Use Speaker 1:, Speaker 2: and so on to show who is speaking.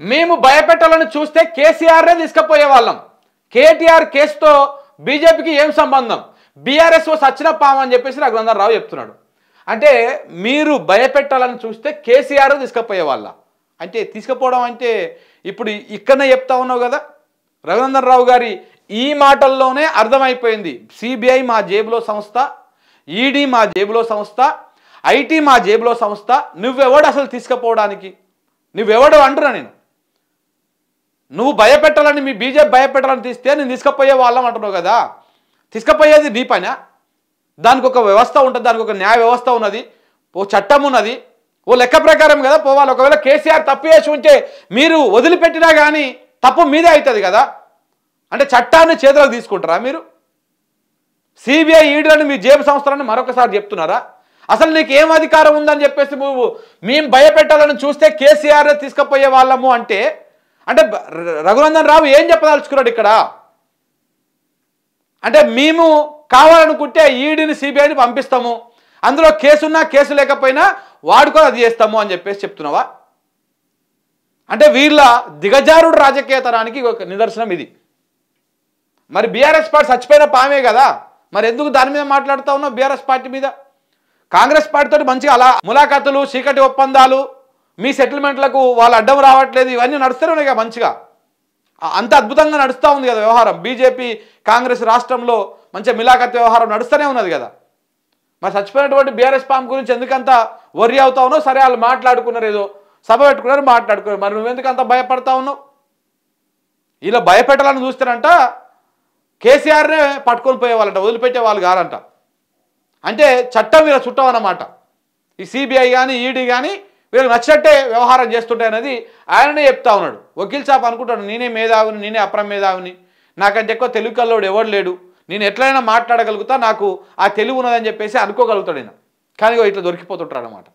Speaker 1: మేము భయపెట్టాలని చూస్తే కేసీఆర్నే తీసుకుపోయే వాళ్ళం. కేటీఆర్ కేసుతో బీజేపీకి ఏం సంబంధం? బీఆర్ఎస్ సచ్చిన పాము అని చెప్పేసి రఘునందన్ రావు చెప్తున్నాడు. అంటే మీరు భయపెట్టాలని చూస్తే కేసీఆర్ తీసుకుపోయే వాళ్ళ అంటే తీసుకుపోవడం అంటే ఇప్పుడు ఇక్కడనే చెప్తా ఉన్నావు కదా. రఘునందన్ రావు గారి ఈ మాటల్లోనే అర్థమైపోయింది. సిబిఐ మా జేబులో సంస్థ, ఈడీ మా జేబులో సంస్థ, ఐటీ మా జేబులో సంస్థ. నువ్వెవడు అసలు తీసుకుపోవడానికి? నువ్వెవడు అంటున్నా నేను. నువ్వు భయపెట్టాలని మీ బీజేపీ భయపెట్టాలని తీస్తే నేను తీసుకుపోయే వాళ్ళం అంటున్నావు కదా. తీసుకుపోయేది నీ పైన. దానికి ఒక వ్యవస్థ ఉంటుంది, దానికి ఒక న్యాయ వ్యవస్థ ఉన్నది, ఓ చట్టం ఉన్నది, ఓ లెక్క ప్రకారం కదా పోవాలి. ఒకవేళ కేసీఆర్ తప్పు చేసి ఉంటే మీరు వదిలిపెట్టినా కానీ తప్పు మీదే అవుతుంది కదా. అంటే చట్టాన్ని చేతులకు తీసుకుంటారా మీరు? సిబిఐ ఈడీలను మీ జేబు సంస్థలను మరొకసారి చెప్తున్నారా? అసలు నీకు ఏం అధికారం ఉందని చెప్పేసి నువ్వు మేము భయపెట్టాలని చూస్తే కేసీఆర్ తీసుకుపోయే వాళ్ళము అంటే అంటే రఘునందన్ రావు ఏం చెప్పదలుచుకున్నాడు ఇక్కడ? అంటే మేము కావాలనుకుంటే ఈడీని సిబిఐని పంపిస్తాము, అందులో కేసున్నా కేసు లేకపోయినా వాడుకో అది చేస్తాము అని చెప్పేసి చెప్తున్నావా? అంటే వీళ్ళ దిగజారుడు రాజకీయతనానికి ఒక నిదర్శనం ఇది. మరి బీఆర్ఎస్ పార్టీ చచ్చిపోయిన పామే కదా, మరి ఎందుకు దాని మీద మాట్లాడుతూ ఉన్నావు? బీఆర్ఎస్ పార్టీ మీద కాంగ్రెస్ పార్టీతో మంచిగా అలా ములాఖాతులు, చీకటి ఒప్పందాలు, మీ సెటిల్మెంట్లకు వాళ్ళు అడ్డం రావట్లేదు, ఇవన్నీ నడుస్తూనే ఉన్నాయి కదా మంచిగా. అంత అద్భుతంగా నడుస్తూ ఉంది కదా వ్యవహారం. బీజేపీ కాంగ్రెస్ రాష్ట్రంలో మంచిగా మిలాఖత్ వ్యవహారం నడుస్తూనే ఉన్నది కదా. మరి చచ్చిపోయినటువంటి బీఆర్ఎస్ పామ్ గురించి ఎందుకంత వర్రీ అవుతా ఉన్నావు? సరే వాళ్ళు మాట్లాడుకున్నారు, ఏదో సభ పెట్టుకున్నారు, మాట్లాడుకున్నారు, మరి నువ్వెందుకు అంత భయపడతా ఉన్నావు? ఇలా భయపెట్టాలని చూస్తారంట కేసీఆర్నే పట్టుకొని పోయేవాళ్ళంట, వదిలిపెట్టే వాళ్ళు కాదంట. అంటే చట్టం వీళ్ళ చుట్టం అన్నమాట. ఈ సిబిఐ కానీ ఈడీ కానీ వీళ్ళకి నచ్చినట్టే వ్యవహారం చేస్తుంటాయి అనేది ఆయననే చెప్తా ఉన్నాడు. వకీల్ సాబ్ అనుకుంటాడు నేనే మేధావిని, నేనే అప్రమేధావిని, నాకంటే ఎక్కువ తెలుగు కల్లోడు ఎవడు లేడు, నేను ఎట్లయినా మాట్లాడగలుగుతా, నాకు ఆ తెలివి ఉన్నదని చెప్పేసి అనుకోగలుగుతాడు ఆయన. కానీ ఇట్లా దొరికిపోతుంటాడు అన్నమాట.